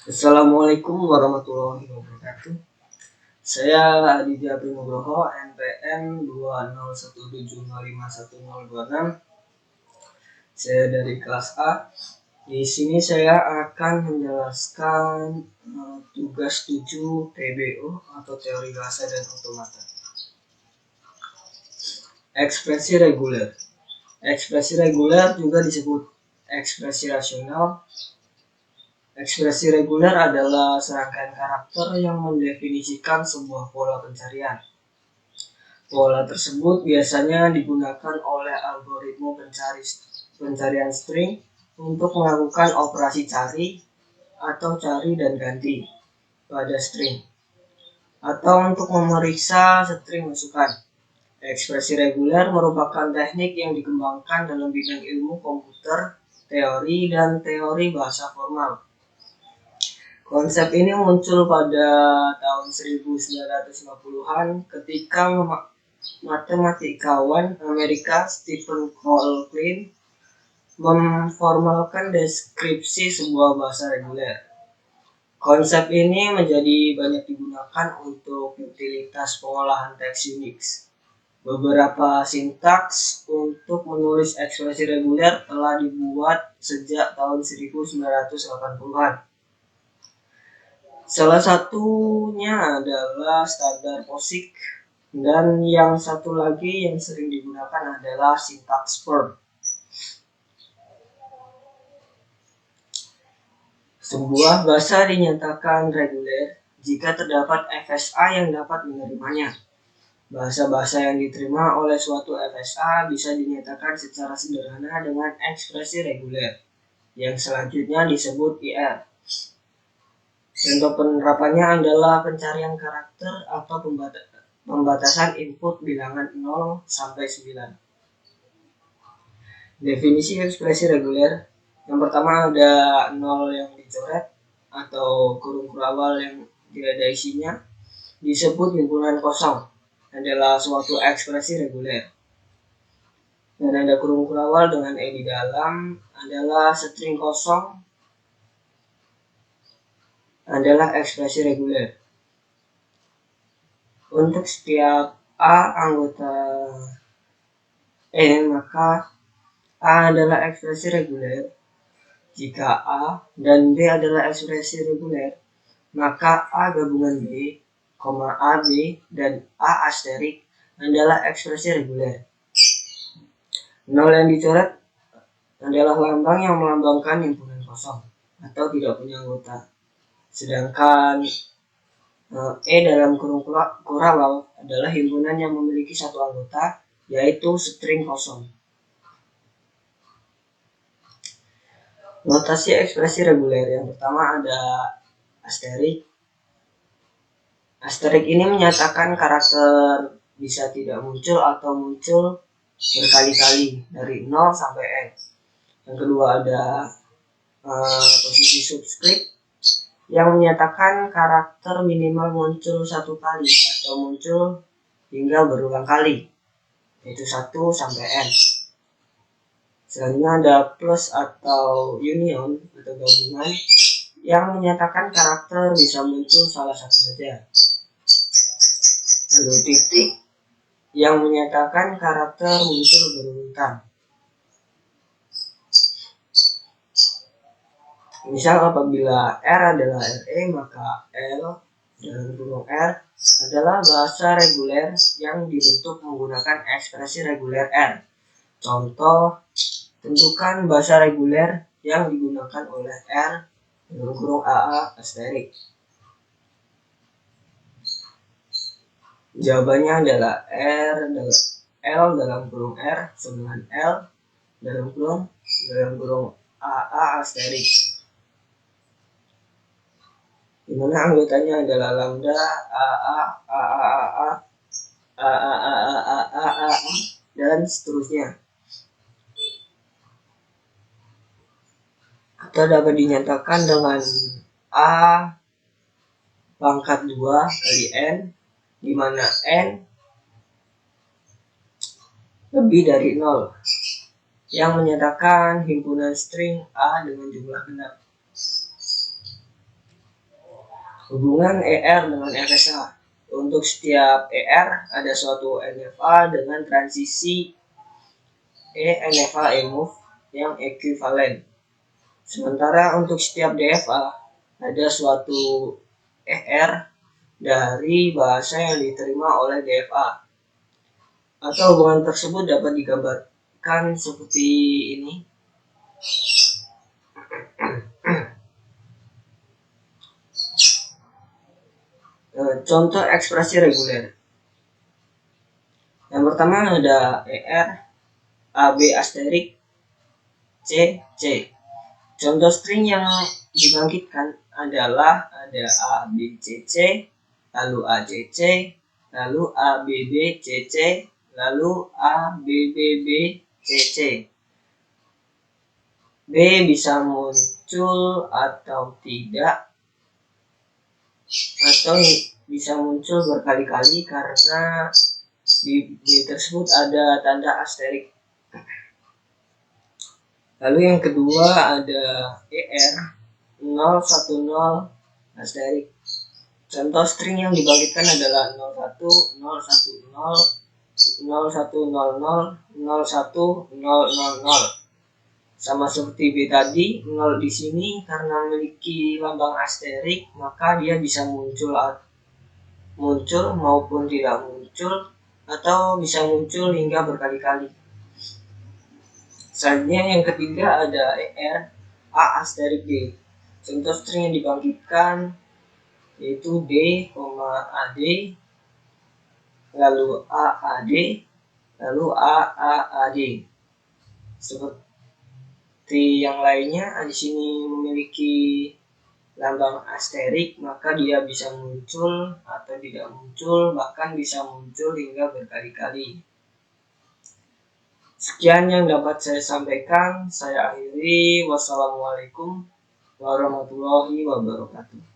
Assalamualaikum warahmatullahi wabarakatuh. Saya Aditya Prinugroho, NPM 20170551026. Saya dari kelas A. Di sini saya akan menjelaskan tugas 7 TBO atau teori bahasa dan otomata. Ekspresi reguler. Ekspresi reguler juga disebut ekspresi rasional. Ekspresi reguler adalah serangkaian karakter yang mendefinisikan sebuah pola pencarian. Pola tersebut biasanya digunakan oleh algoritma pencarian string untuk melakukan operasi cari atau cari dan ganti pada string, atau untuk memeriksa string masukan. Ekspresi reguler merupakan teknik yang dikembangkan dalam bidang ilmu komputer, teori, dan teori bahasa formal. Konsep ini muncul pada tahun 1950-an ketika matematikawan Amerika Stephen Colquhoun memformalkan deskripsi sebuah bahasa reguler. Konsep ini menjadi banyak digunakan untuk utilitas pengolahan teks Unix. Beberapa sintaks untuk menulis ekspresi reguler telah dibuat sejak tahun 1980-an. Salah satunya adalah standar POSIX, dan yang satu lagi yang sering digunakan adalah sintaks Perl. Sebuah bahasa dinyatakan reguler jika terdapat FSA yang dapat menerimanya. Bahasa-bahasa yang diterima oleh suatu FSA bisa dinyatakan secara sederhana dengan ekspresi reguler, yang selanjutnya disebut IR. Contoh penerapannya adalah pencarian karakter atau pembatasan input bilangan 0 sampai 9. Definisi ekspresi reguler. Yang pertama ada 0 yang dicoret atau kurung kurawal yang tidak ada isinya, disebut himpunan kosong, adalah suatu ekspresi reguler. Dan ada kurung kurawal dengan E di dalam adalah string kosong, adalah ekspresi reguler. Untuk setiap A anggota maka A adalah ekspresi reguler. Jika A dan B adalah ekspresi reguler, maka A gabungan B, AB dan A asterik adalah ekspresi reguler. 0 yang dicoret adalah lambang yang melambangkan himpunan kosong atau tidak punya anggota. Sedangkan E dalam kurung kurawal adalah himpunan yang memiliki satu anggota, yaitu string kosong. Notasi ekspresi reguler yang pertama ada asterik. Asterik ini menyatakan karakter bisa tidak muncul atau muncul berkali-kali dari 0 sampai N. Yang kedua ada posisi subscript yang menyatakan karakter minimal muncul satu kali atau muncul hingga berulang kali, yaitu 1 sampai N. Selanjutnya ada plus atau union atau gabungan yang menyatakan karakter bisa muncul salah satu saja. Lalu titik yang menyatakan karakter muncul berurutan. Misal apabila R adalah RE, maka L dalam kurung R adalah bahasa reguler yang dibentuk menggunakan ekspresi reguler R. Contoh, tentukan bahasa reguler yang digunakan oleh R dalam kurung AA asterik. Jawabannya adalah L dalam kurung R dengan L dalam kurung AA asterik, dimana anggotanya adalah lambda, AA, AAAA, AAAAAA, dan seterusnya. Atau dapat dinyatakan dengan A pangkat 2 kali N, di mana N lebih dari 0, yang menyatakan himpunan string A dengan jumlah genap. Hubungan ER dengan FSH. Untuk setiap ER ada suatu NFA dengan transisi NFA move yang ekuivalen. Sementara untuk setiap DFA ada suatu ER dari bahasa yang diterima oleh DFA. Atau hubungan tersebut dapat digambarkan seperti ini. Contoh ekspresi reguler. Yang pertama ada ER AB asterik C C. Contoh string yang dibangkitkan adalah ada ABCC, lalu ACC, lalu ABBCC, lalu ABBBCC. B bisa muncul atau tidak, atau bisa muncul berkali-kali karena di B tersebut ada tanda asterik. Lalu yang kedua ada ER 010 asterik. Contoh string yang dibangkitkan adalah 01, 010, 0100, 01000. Sama seperti B tadi, 0 di sini karena memiliki lambang asterik, maka dia bisa muncul maupun tidak muncul, atau bisa muncul hingga berkali-kali. Selanjutnya yang ketiga ada ER A asterik D. Contoh string yang dibangkitkan yaitu D, AD, lalu AAD, lalu AAAD. Seperti yang lainnya, di sini memiliki lambang asterik, maka dia bisa muncul atau tidak muncul, bahkan bisa muncul hingga berkali-kali. Sekian yang dapat saya sampaikan. Saya akhiri. Wassalamualaikum warahmatullahi wabarakatuh.